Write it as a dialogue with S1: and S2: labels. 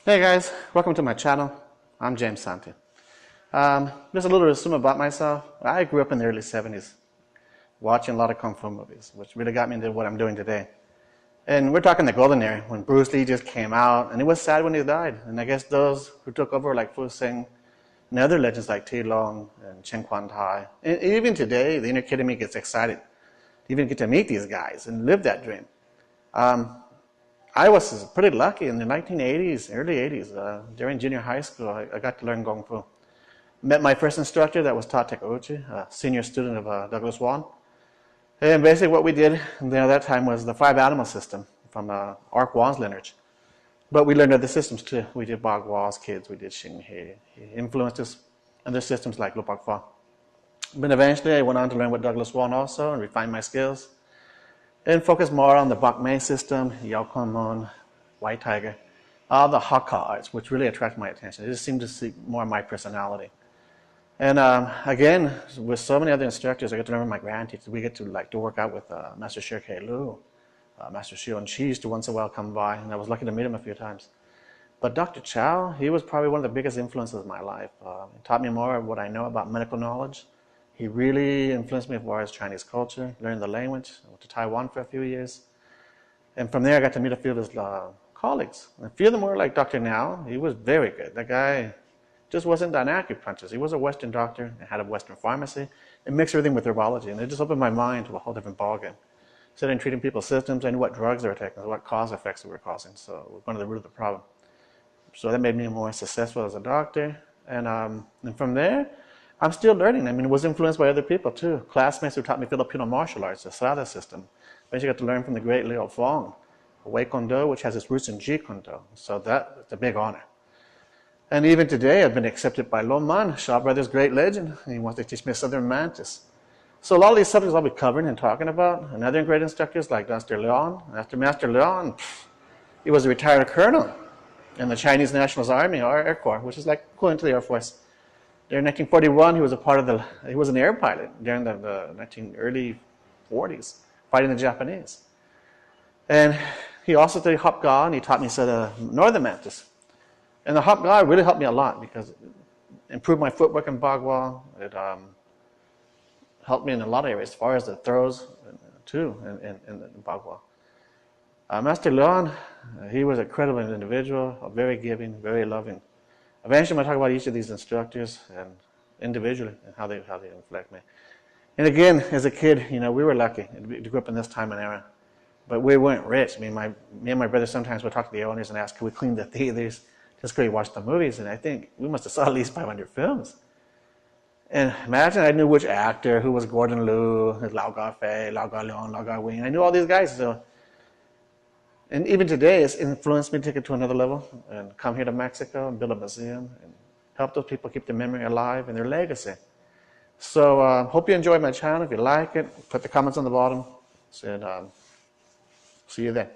S1: Hey guys, welcome to my channel. I'm James Santi. Just a little resume about myself. I grew up in the early 70s, watching a lot of Kung Fu movies, which really got me into what I'm doing today. And we're talking the golden era, when Bruce Lee just came out, and it was sad when he died. And I guess those who took over, like Fu Sing, and other legends like Ti Long and Chen Quan Tai. And even today, the inner kid in me gets excited to even get to meet these guys and live that dream. I was pretty lucky in the 1980s, early 80s, during junior high school, I got to learn Kung Fu. Met my first instructor that was taught Tekauchi, a senior student of Douglas Wan. And basically what we did at that time was the 5 animal system from Ark Wan's lineage. But we learned other systems too. We did Baghua's kids, we did Xing He. He influenced us other systems like Lu Bak Fa. But eventually I went on to learn with Douglas Wan also and refine my skills. And focus more on the Bak Mei system, Yao Kun Mon, White Tiger, all the Hakka arts, which really attracted my attention. It just seemed to see more of my personality. And again, with so many other instructors, I get to learn with my grandteachers. We get to work out with Master Shi Kei Lu, Master Xiu, and she used to once in a while come by, and I was lucky to meet him a few times. But Dr. Chow, he was probably one of the biggest influences of my life. He taught me more of what I know about medical knowledge. He really influenced me as far as Chinese culture, learned the language. I went to Taiwan for a few years. And from there, I got to meet a few of his colleagues. And a few of them were like Dr. Now. He was very good. That guy just wasn't an acupuncturist. He was a Western doctor and had a Western pharmacy and mixed everything with herbology. And it just opened my mind to a whole different ballgame. Instead of treating people's systems, I knew what drugs they were taking, what cause effects they were causing. So we're going to the root of the problem. So that made me more successful as a doctor. And from there, I'm still learning. I mean, it was influenced by other people too. Classmates who taught me Filipino martial arts, the Sada system. I actually got to learn from the great Liu Fong, Wei Kung Do, which has its roots in Jeet Kune Do. So that's a big honor. And even today, I've been accepted by Lo Man, Shaw Brothers' great legend. And he wants to teach me Southern Mantis. So a lot of these subjects I'll be covering and talking about. And other great instructors like Master Leon. After Master Leon, he was a retired colonel in the Chinese National Army, or Air Corps, which is like equivalent to the Air Force. During 1941, he was a part of he was an air pilot during the early 40s, fighting the Japanese. And he also did Hop Ga, and he taught me Northern Mantis. And the Hop Ga really helped me a lot because it improved my footwork in Bagua. It helped me in a lot of areas, as far as the throws too in Bagua. Master Leon, he was a credible individual, very giving, very loving. Eventually, I'm going to talk about each of these instructors and individually and how they inflect me. And again, as a kid, we were lucky to grow up in this time and era, but we weren't rich. Me and my brother sometimes would talk to the owners and ask, "Could we clean the theaters just because we watched the movies?" And I think we must have saw at least 500 films. And imagine I knew which actor, who was Gordon Liu, Lau Ga Fei, Lau Ga Leong, Lau Ga Wing. I knew all these guys. So. And even today, it's influenced me to take it to another level and come here to Mexico and build a museum and help those people keep their memory alive and their legacy. So hope you enjoy my channel. If you like it, put the comments on the bottom. And see you then.